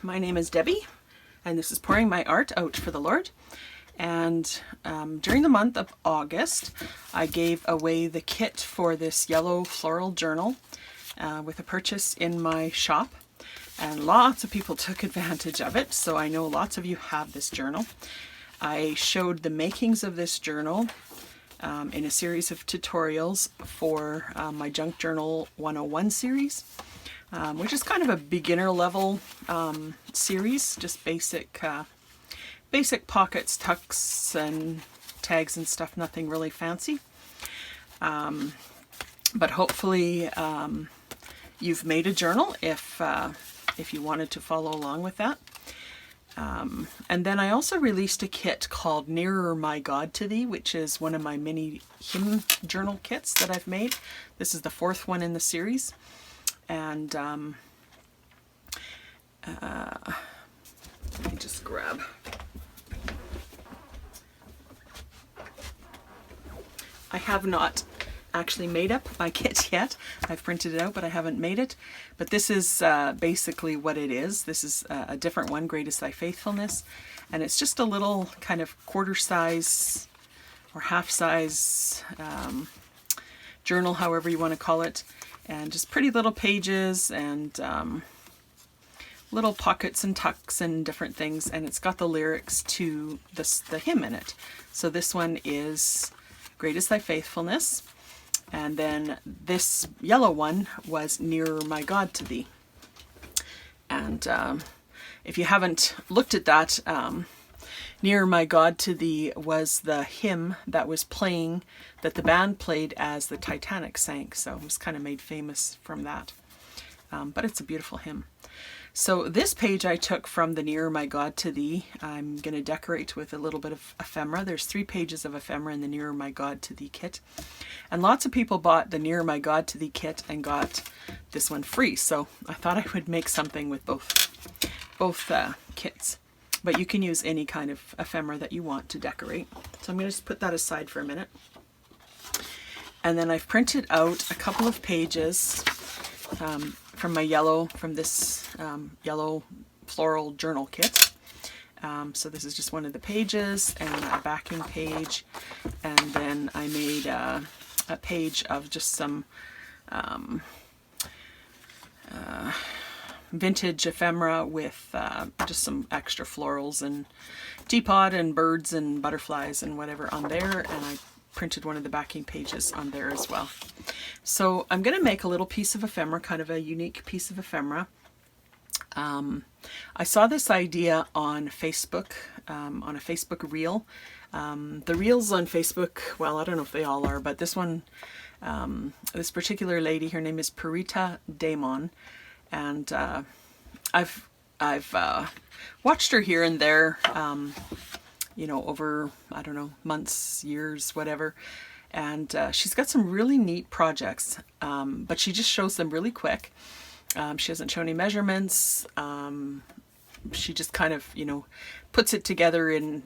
My name is Debbie, and this is Pouring My Art Out for the Lord. And during the month of August, I gave away the kit for this yellow floral journal with a purchase in my shop. And lots of people took advantage of it, so I know lots of you have this journal. I showed the makings of this journal in a series of tutorials for my Junk Journal 101 series, which is kind of a beginner level series, just basic pockets, tucks, and tags and stuff, nothing really fancy. But hopefully you've made a journal if you wanted to follow along with that. And then I also released a kit called Nearer My God to Thee, which is one of my mini hymn journal kits that I've made. This is the fourth one in the series. And let me just grab. I have not actually made up my kit yet. I've printed it out, but I haven't made it. But this is basically what it is. This is a different one, Greatest Thy Faithfulness. And it's just a little kind of quarter size or half size journal, however you want to call it. And just pretty little pages and little pockets and tucks and different things. And it's got the lyrics to the hymn in it. So this one is Greatest Thy Faithfulness. And then this yellow one was Nearer My God to Thee. And if you haven't looked at that, Nearer My God to Thee was the hymn that was playing, that the band played as the Titanic sank. So it was kind of made famous from that. But it's a beautiful hymn. So this page I took from the Nearer My God to Thee. I'm going to decorate with a little bit of ephemera. There's 3 pages of ephemera in the Nearer My God to Thee kit. And lots of people bought the Nearer My God to Thee kit and got this one free. So I thought I would make something with both kits. But you can use any kind of ephemera that you want to decorate. So I'm going to just put that aside for a minute. And then I've printed out a couple of pages from this yellow floral journal kit. So this is just one of the pages and a backing page. And then I made a page of just some vintage ephemera with just some extra florals and teapot and birds and butterflies and whatever on there. And I printed one of the backing pages on there as well. So I'm going to make a little piece of ephemera, kind of a unique piece of ephemera. I saw this idea on Facebook, on a Facebook reel. The reels on Facebook, well, I don't know if they all are, but this one, this particular lady, her name is Purita Damon, and I've watched her here and there, you know, over, I don't know, months, years, whatever. And she's got some really neat projects, but she just shows them really quick. She doesn't show any measurements. She just kind of, you know, puts it together in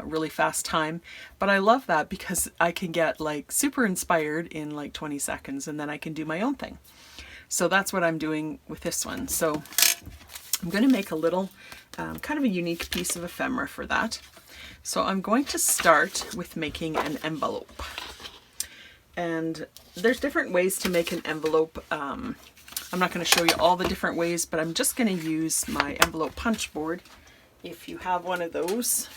really fast time. But I love that because I can get like super inspired in like 20 seconds and then I can do my own thing. So that's what I'm doing with this one. So I'm going to make a little kind of a unique piece of ephemera for that. So I'm going to start with making an envelope. And there's different ways to make an envelope. I'm not going to show you all the different ways, but I'm just going to use my envelope punch board. If you have one of those,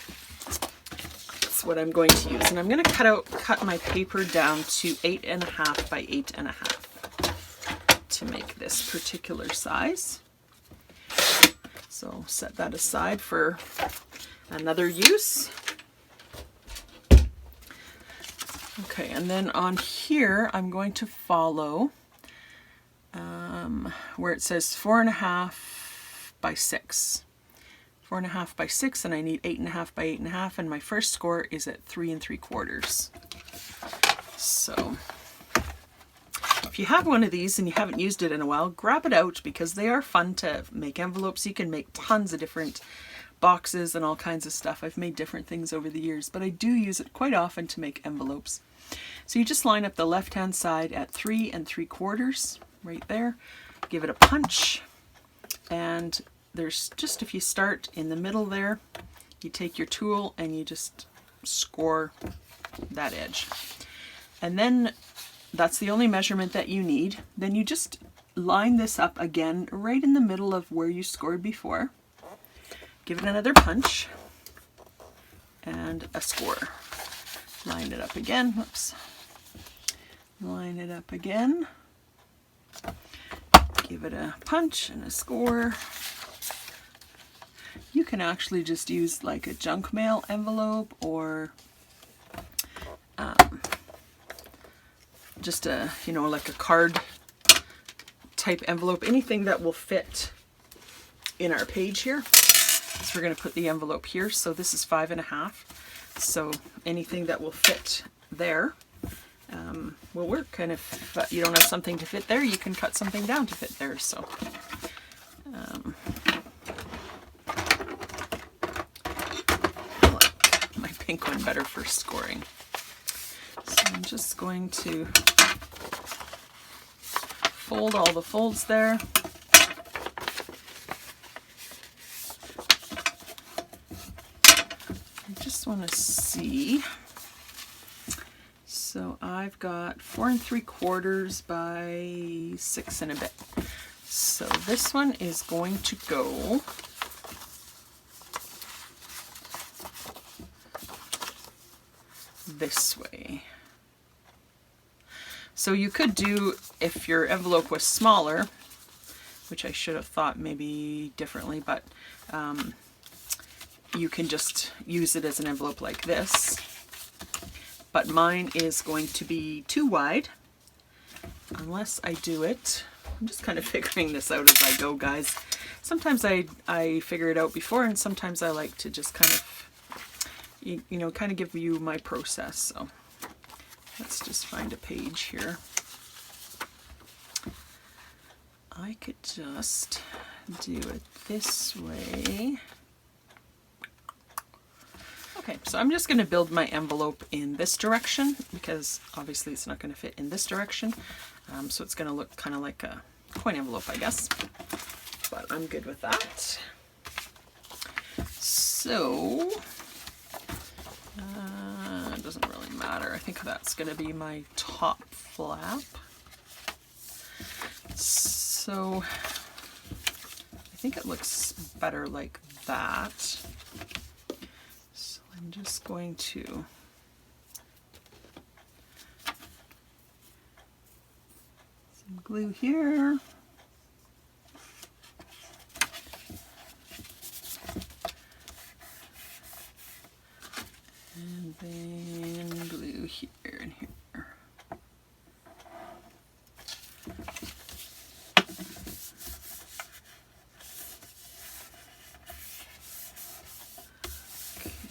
that's what I'm going to use. And I'm going to cut my paper down to 8.5 by 8.5 to make this particular size. So set that aside for another use. Okay, and then on here I'm going to follow where it says 4.5 by 6. 4.5 by 6, and I need 8.5 by 8.5, and my first score is at 3 3/4. So if you have one of these and you haven't used it in a while, grab it out because they are fun to make envelopes. You can make tons of different boxes and all kinds of stuff. I've made different things over the years, but I do use it quite often to make envelopes. So you just line up the left hand side at 3 3/4 right there, give it a punch, and there's just, if you start in the middle there, you take your tool and you just score that edge. And then that's the only measurement that you need. Then you just line this up again right in the middle of where you scored before. Give it another punch and a score. Line it up again. Whoops. Line it up again. Give it a punch and a score. You can actually just use like a junk mail envelope or just a, you know, like a card type envelope, anything that will fit in our page here. So we're going to put the envelope here. So this is 5.5. So anything that will fit there will work. And if you don't have something to fit there, you can cut something down to fit there. So I like my pink one better for scoring. So I'm just going to fold all the folds there. I just want to see. So I've got 4 3/4 by 6 and a bit. So this one is going to go this way. So you could do, if your envelope was smaller, which I should have thought maybe differently, but you can just use it as an envelope like this. But mine is going to be too wide, unless I do it. I'm just kind of figuring this out as I go, guys. Sometimes I figure it out before, and sometimes I like to just kind of, you know, kind of give you my process. So let's just find a page here. I could just do it this way. Okay, so I'm just going to build my envelope in this direction because obviously it's not going to fit in this direction. So it's going to look kind of like a coin envelope, I guess. But I'm good with that. So it doesn't really matter. I think that's going to be my top flap. So I think it looks better like that. So I'm just going to some glue here. And then glue here and here.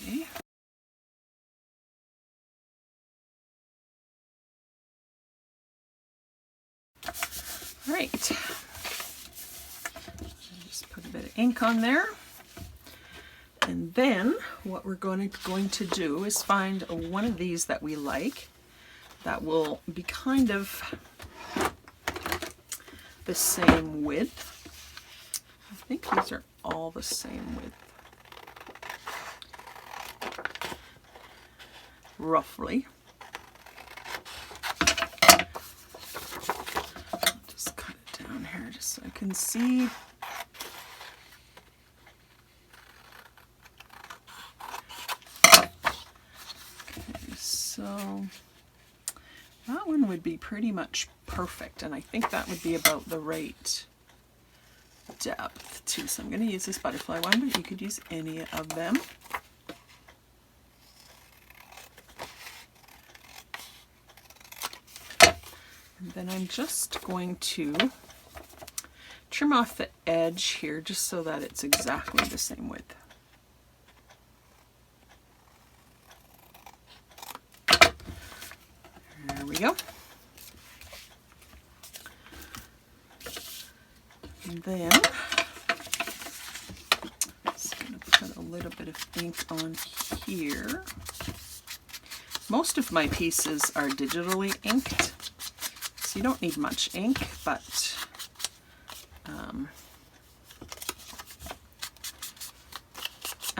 Okay. All right. Just put a bit of ink on there. And then what we're going to do is find one of these that we like that will be kind of the same width. I think these are all the same width, roughly. Just cut it down here just so I can see. So that one would be pretty much perfect, and I think that would be about the right depth too. So I'm going to use this butterfly one, but you could use any of them. And then I'm just going to trim off the edge here just so that it's exactly the same width. There we go. And then I'm just going to put a little bit of ink on here. Most of my pieces are digitally inked, so you don't need much ink, but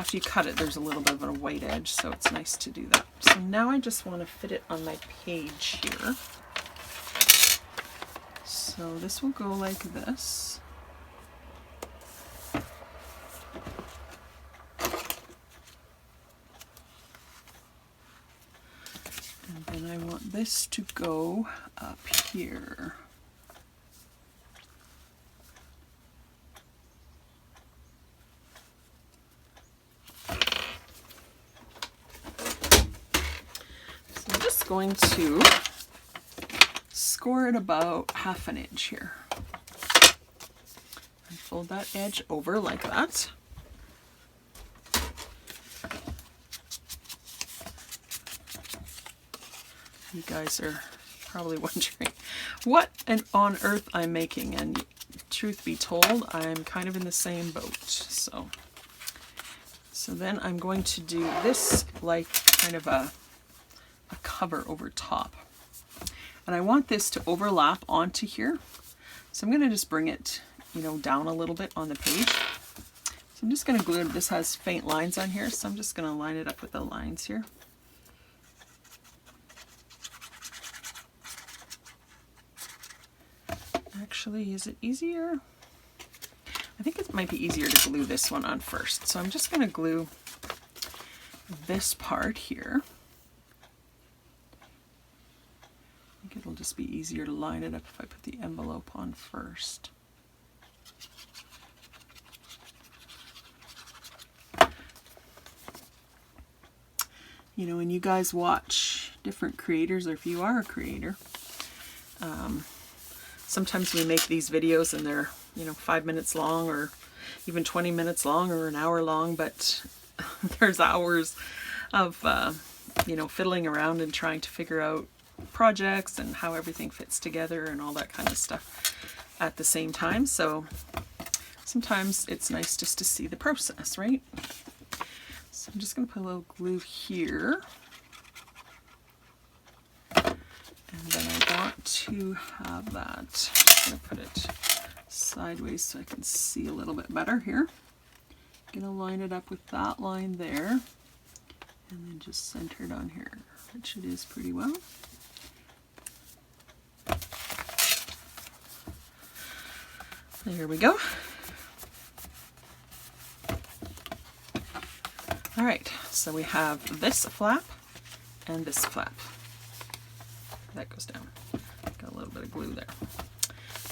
after you cut it, there's a little bit of a white edge, so it's nice to do that. So now I just want to fit it on my page here. So this will go like this. And then I want this to go up here. Going to score it about 1/2 inch here and fold that edge over like that. You guys are probably wondering what on earth I'm making, and truth be told, I'm kind of in the same boat. So then I'm going to do this like kind of a cover over top, and I want this to overlap onto here, so I'm going to just bring it, you know, down a little bit on the page. So I'm just going to glue it. This has faint lines on here, so I'm just going to line it up with the lines here. Actually, is it easier? I think it might be easier to glue this one on first, so I'm just going to glue this part here. It'll just be easier to line it up if I put the envelope on first. You know, when you guys watch different creators, or if you are a creator, sometimes we make these videos and they're, you know, 5 minutes long or even 20 minutes long or an hour long, but there's hours of, you know, fiddling around and trying to figure out projects and how everything fits together and all that kind of stuff at the same time. So sometimes it's nice just to see the process, right? So I'm just going to put a little glue here, and then I want to have that. I'm going to put it sideways so I can see a little bit better here. I'm going to line it up with that line there, and then just center it on here, which it is pretty well. There we go. All right, so we have this flap and this flap. That goes down. Got a little bit of glue there,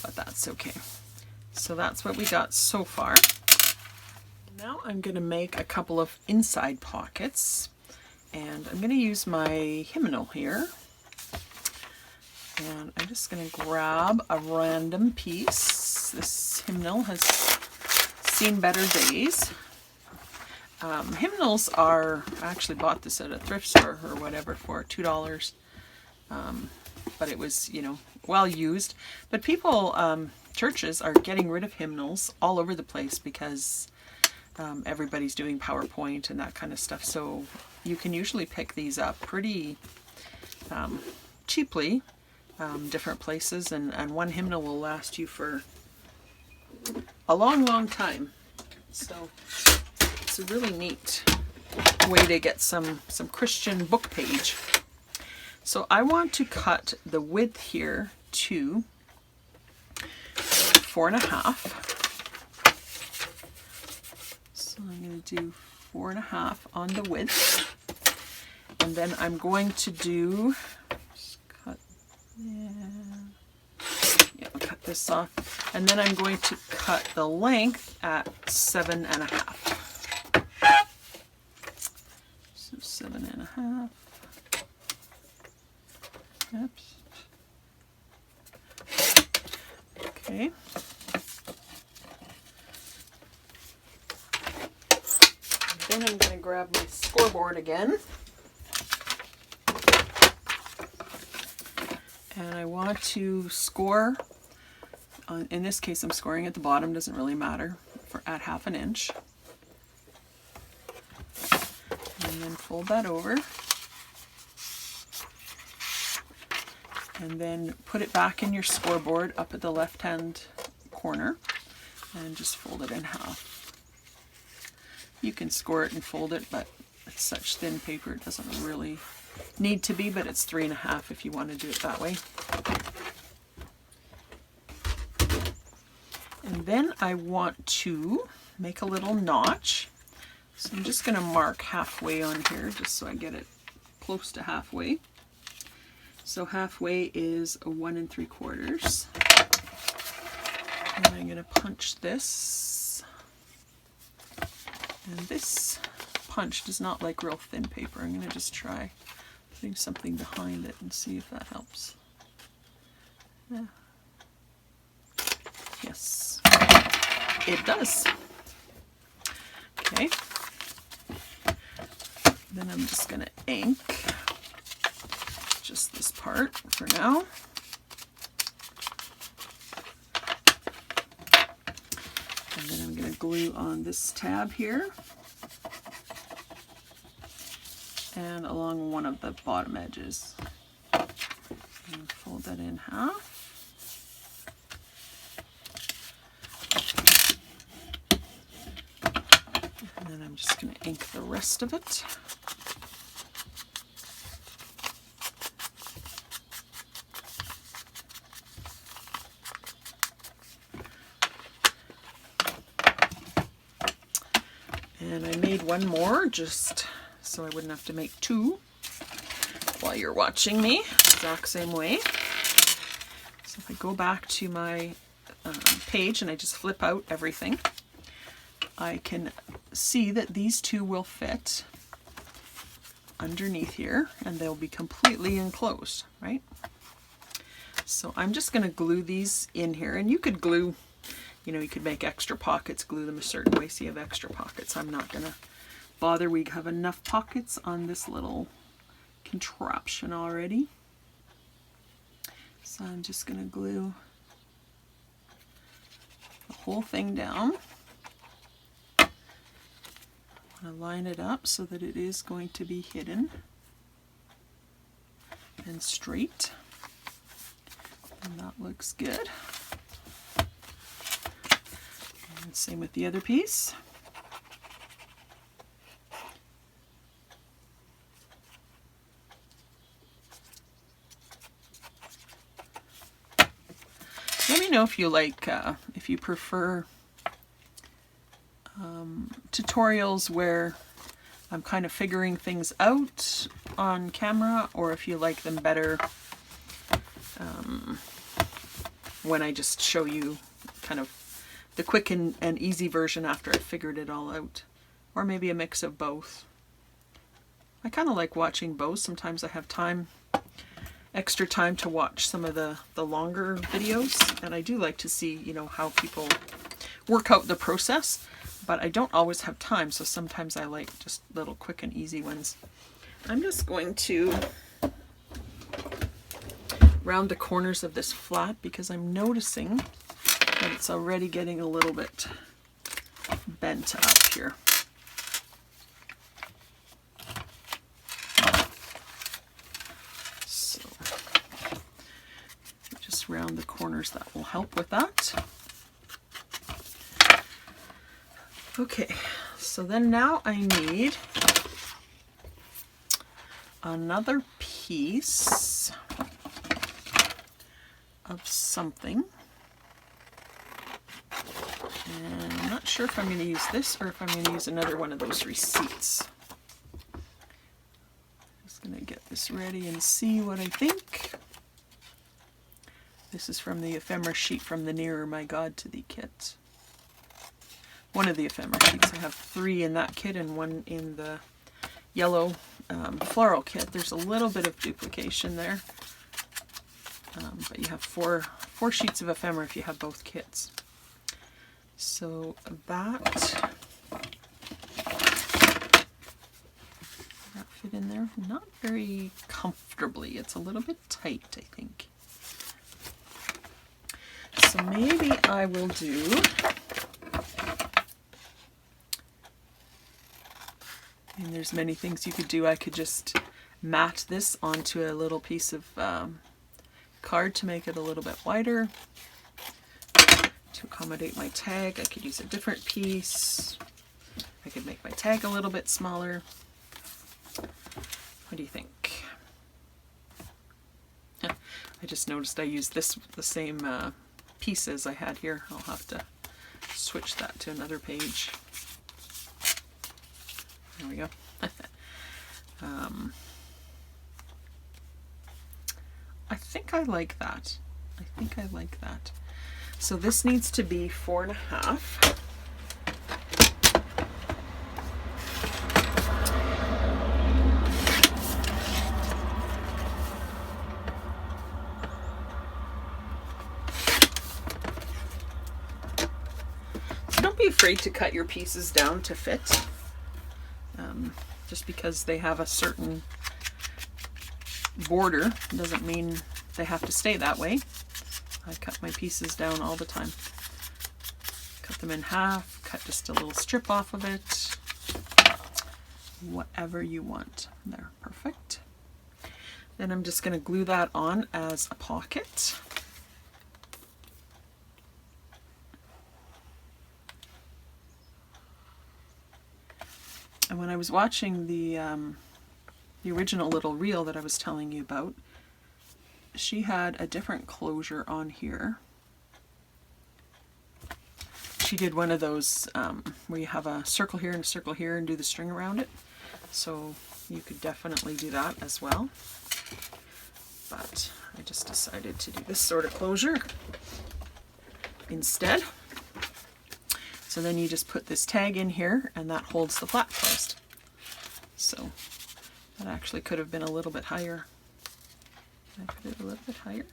but that's okay. So that's what we got so far. Now I'm going to make a couple of inside pockets, and I'm going to use my hymnal here. And I'm just going to grab a random piece. This hymnal has seen better days. Hymnals are, I actually bought this at a thrift store or whatever for $2. But it was, you know, well used. But people, churches are getting rid of hymnals all over the place because everybody's doing PowerPoint and that kind of stuff. So you can usually pick these up pretty cheaply, different places, and one hymnal will last you for a long, long time. So it's a really neat way to get some Christian book page. So I want to cut the width here to 4.5. So I'm going to do 4.5 on the width, and then I'm going to do, just cut, I'll cut this off, and then I'm going to cut the length at 7.5. So 7.5. Oops. Okay. Then I'm going to grab my scoreboard again. And I want to score, in this case I'm scoring at the bottom, doesn't really matter, at 1/2 inch. And then fold that over. And then put it back in your scoreboard up at the left hand corner and just fold it in half. You can score it and fold it, but it's such thin paper it doesn't really need to be, but it's 3.5 if you want to do it that way. And then I want to make a little notch. So I'm just going to mark halfway on here just so I get it close to halfway. So halfway is a 1 3/4. And I'm going to punch this. And this punch does not like real thin paper. I'm going to just try putting something behind it and see if that helps. Yeah. Yes, it does. Okay. Then I'm just going to ink just this part for now. And then I'm going to glue on this tab here and along one of the bottom edges. And fold that in half. And then I'm just going to ink the rest of it. And I made one more just so I wouldn't have to make two while you're watching me, exact same way. So if I go back to my page and I just flip out everything, I can see that these two will fit underneath here and they'll be completely enclosed, right? So I'm just going to glue these in here, and you could glue, you know, you could make extra pockets, glue them a certain way so you have extra pockets. I'm not going to bother. We have enough pockets on this little contraption already. So I'm just going to glue the whole thing down. I line it up so that it is going to be hidden and straight. And that looks good. And same with the other piece. Let me know if you like, if you prefer tutorials where I'm kind of figuring things out on camera, or if you like them better when I just show you kind of the quick and easy version after I've figured it all out, or maybe a mix of both. I kind of like watching both. Sometimes I have time, extra time to watch some of the longer videos, and I do like to see, you know, how people work out the process, but I don't always have time, so sometimes I like just little quick and easy ones. I'm just going to round the corners of this flat because I'm noticing that it's already getting a little bit bent up here. So just round the corners, that will help with that. Okay, so then now I need another piece of something. And I'm not sure if I'm going to use this or if I'm going to use another one of those receipts. Just going to get this ready and see what I think. This is from the ephemera sheet from the Nearer My God to Thee kit. One of the ephemera sheets. I have 3 in that kit and 1 in the yellow floral kit. There's a little bit of duplication there, but you have four sheets of ephemera if you have both kits. So that fit in there, not very comfortably. It's a little bit tight, I think. So maybe I will do, and there's many things you could do. I could just mat this onto a little piece of card to make it a little bit wider. To accommodate my tag, I could use a different piece. I could make my tag a little bit smaller. What do you think? I just noticed I used the same pieces I had here. I'll have to switch that to another page. There we go. I think I like that. I think I like that. So this needs to be 4.5. So don't be afraid to cut your pieces down to fit. Just because they have a certain border doesn't mean they have to stay that way. I cut my pieces down all the time. Cut them in half, cut just a little strip off of it. Whatever you want. There, perfect. Then I'm just going to glue that on as a pocket. And when I was watching the original little reel that I was telling you about, she had a different closure on here. She did one of those where you have a circle here and a circle here and do the string around it. So you could definitely do that as well. But I just decided to do this sort of closure instead. So then you just put this tag in here and that holds the flap closed. So that actually could have been a little bit higher. Can I put it a little bit higher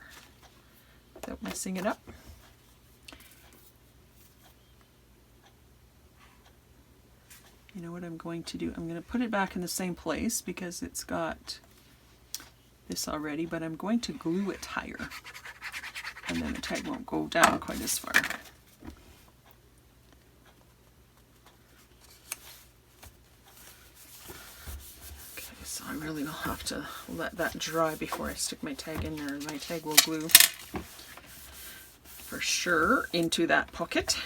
without messing it up? You know what I'm going to do? I'm going to put it back in the same place because it's got this already, but I'm going to glue it higher. And then the tag won't go down quite as far. So I really will have to let that dry before I stick my tag in there. My tag will glue for sure into that pocket.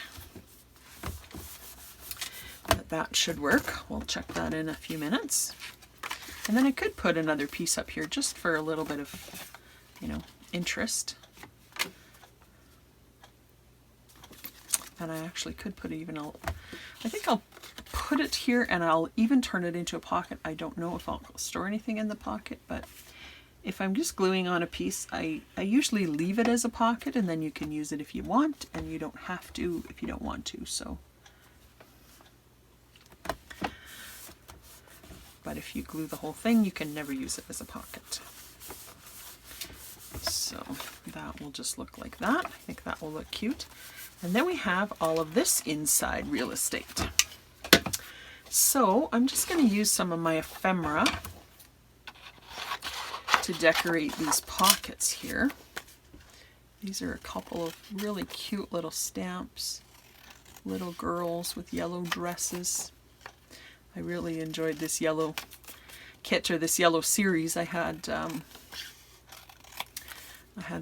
But that should work. We'll check that in a few minutes. And then I could put another piece up here just for a little bit of, you know, interest. And I actually could put even a, I think I'll put it here and I'll even turn it into a pocket. I don't know if I'll store anything in the pocket, but if I'm just gluing on a piece, I usually leave it as a pocket and then you can use it if you want and you don't have to if you don't want to. So, but if you glue the whole thing, you can never use it as a pocket. So that will just look like that. I think that will look cute. And then we have all of this inside real estate. So I'm just going to use some of my ephemera to decorate these pockets here. These are a couple of really cute little stamps. Little girls with yellow dresses. I really enjoyed this yellow kit or this yellow series. I had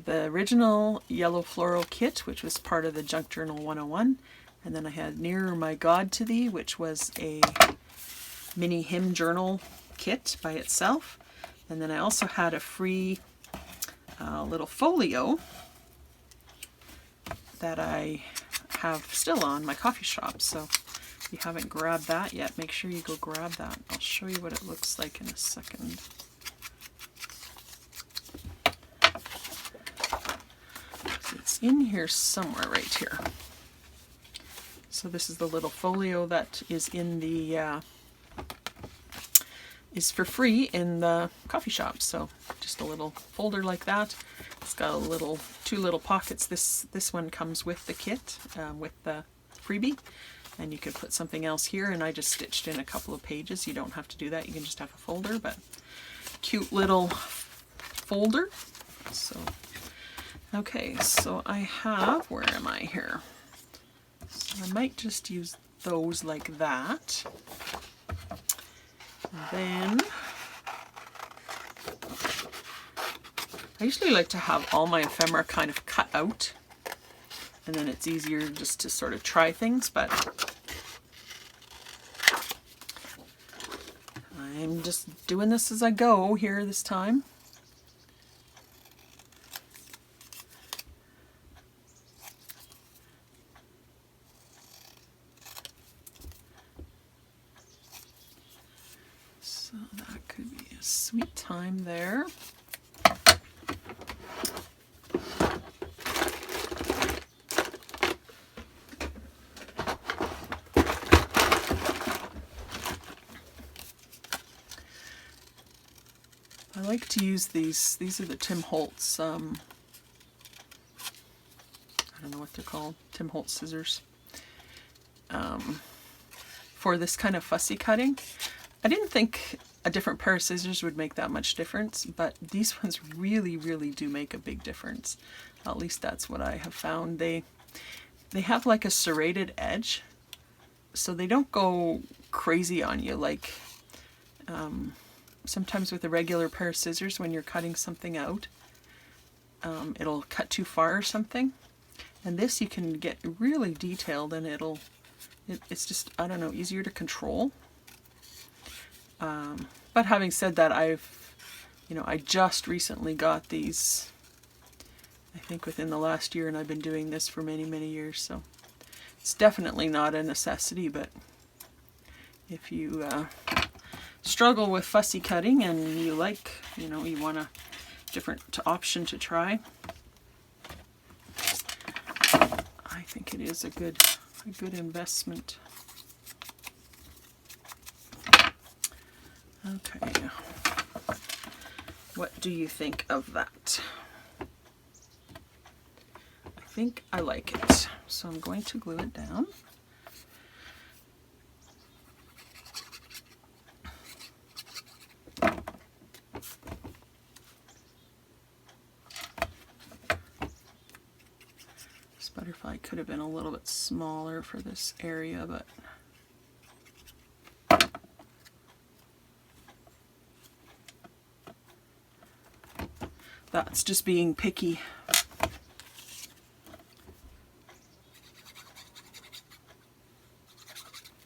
the original yellow floral kit, which was part of the Junk Journal 101. And then I had Nearer My God to Thee, which was a mini hymn journal kit by itself. And then I also had a free little folio that I have still on my coffee shop. So if you haven't grabbed that yet, make sure you go grab that. I'll show you what it looks like in a second. It's in here somewhere right here. So this is the little folio that is in the is for free in the coffee shop. So just a little folder like that. It's got two little pockets. This one comes with the kit, with the freebie, and you could put something else here. And I just stitched in a couple of pages. You don't have to do that. You can just have a folder, but cute little folder. So okay, so I have, where am I here? So I might just use those like that. And then I usually like to have all my ephemera kind of cut out, and then it's easier just to sort of try things, but just doing this as I go here this time. So that could be a sweet time there. I like to use these. These are the Tim Holtz, I don't know what they're called, Tim Holtz scissors, for this kind of fussy cutting. I didn't think a different pair of scissors would make that much difference, but these ones really, really do make a big difference. At least that's what I have found. They have like a serrated edge, so they don't go crazy on you like sometimes with a regular pair of scissors when you're cutting something out. It'll cut too far or something. And this you can get really detailed and it's just, I don't know, easier to control. But having said that, I just recently got these, I think within the last year, and I've been doing this for many, many years, so it's definitely not a necessity, but if you struggle with fussy cutting and you like, you want a different option to try, I think it is a good investment. Okay, what do you think of that? I think I like it, so I'm going to glue it down. This butterfly could have been a little bit smaller for this area, but that's just being picky.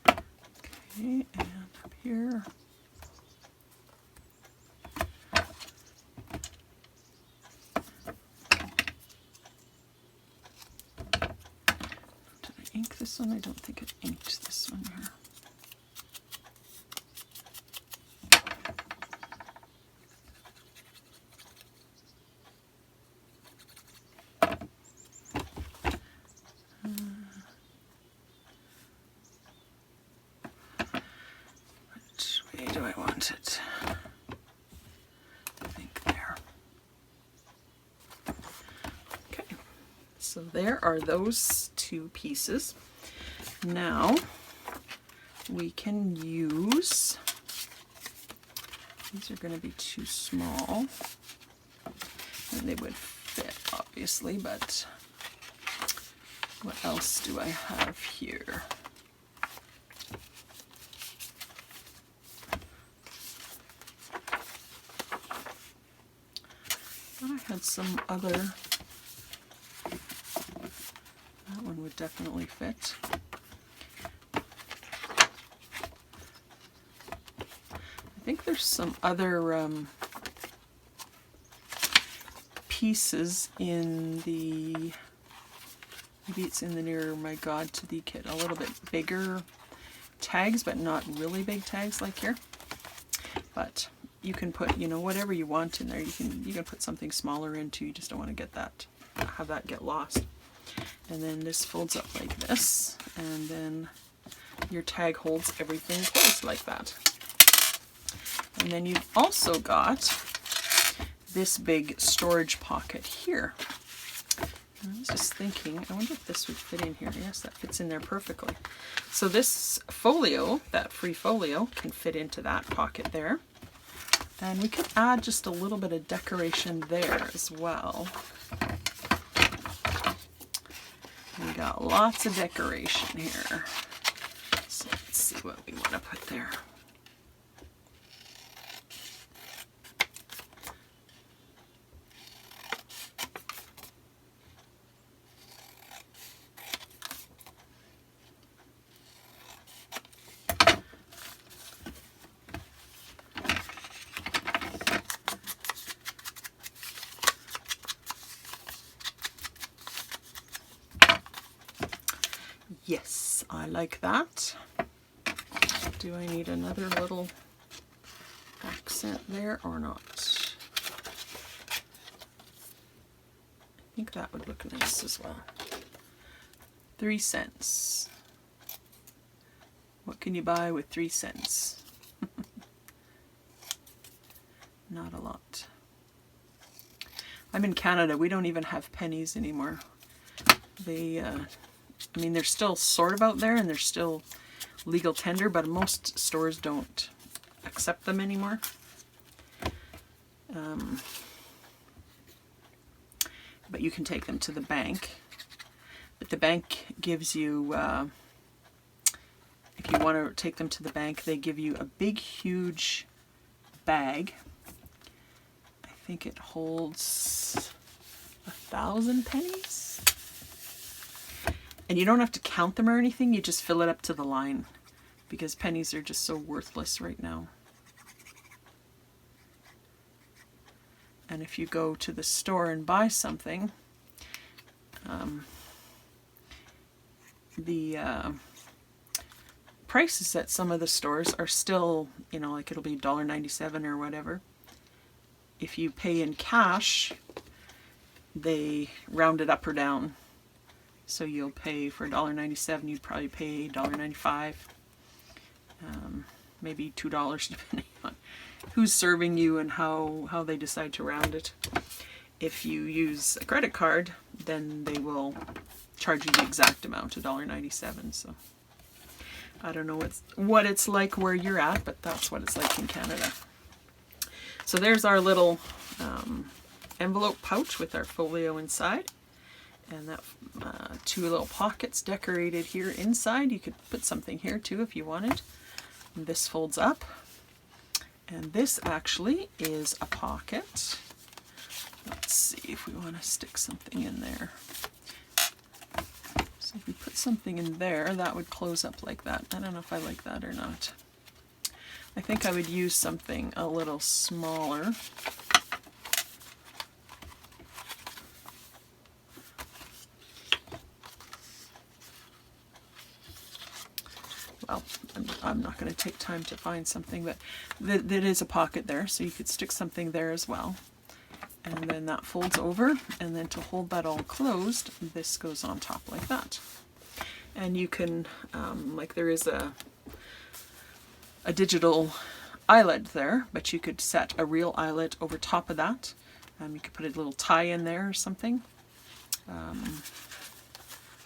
Okay, and up here. Did I ink this one? I don't think I inked this one here. Do I want it? I think there. Okay, so there are those two pieces. Now we can use, these are going to be too small, and they would fit obviously, but what else do I have here? I had some other, that one would definitely fit. I think there's some other pieces in the, maybe it's in the Near My God to Thee kit, a little bit bigger tags, but not really big tags like here. But you can put, whatever you want in there. You can put something smaller in too. You just don't want to get that, have that get lost. And then this folds up like this, and then your tag holds everything close like that. And then you've also got this big storage pocket here. And I was just thinking, I wonder if this would fit in here. Yes, that fits in there perfectly. So this folio, that free folio, can fit into that pocket there. And we could add just a little bit of decoration there as well. We got lots of decoration here. So let's see what we want to put there. Yes, I like that. Do I need another little accent there or not? I think that would look nice as well. 3 cents. What can you buy with 3 cents? Not a lot. I'm in Canada. We don't even have pennies anymore. They, I mean, they're still sort of out there and they're still legal tender, but most stores don't accept them anymore. But you can take them to the bank. But the bank gives you, if you want to take them to the bank, they give you a big, huge bag. I think it holds 1,000 pennies. And you don't have to count them or anything, you just fill it up to the line, because pennies are just so worthless right now. And if you go to the store and buy something, the prices at some of the stores are still, you know, like it'll be $1.97 or whatever. If you pay in cash, they round it up or down. So you'll pay for $1.97, you'd probably pay $1.95, maybe $2 depending on who's serving you and how they decide to round it. If you use a credit card, then they will charge you the exact amount, $1.97. So I don't know what it's like where you're at, but that's what it's like in Canada. So there's our little envelope pouch with our folio inside. And that 2 little pockets decorated here inside. You could put something here too if you wanted. And this folds up. And this actually is a pocket. Let's see if we want to stick something in there. So if we put something in there, that would close up like that. I don't know if I like that or not. I think I would use something a little smaller. Well, I'm not going to take time to find something, but that is a pocket there, so you could stick something there as well. And then that folds over, and then to hold that all closed, this goes on top like that. And you can, like there is a digital eyelet there, but you could set a real eyelet over top of that. You could put a little tie in there or something.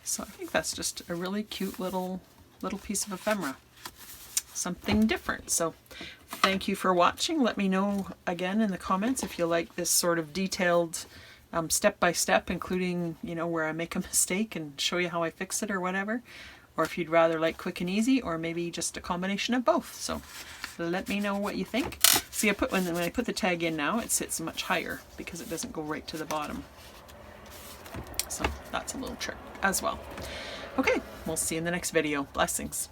So I think that's just a really cute little piece of ephemera. Something different. So thank you for watching. Let me know again in the comments if you like this sort of detailed step-by-step, including, you know, where I make a mistake and show you how I fix it or whatever. Or if you'd rather like quick and easy, or maybe just a combination of both. So let me know what you think. See, when I put the tag in now, it sits much higher because it doesn't go right to the bottom. So that's a little trick as well. Okay, we'll see you in the next video. Blessings.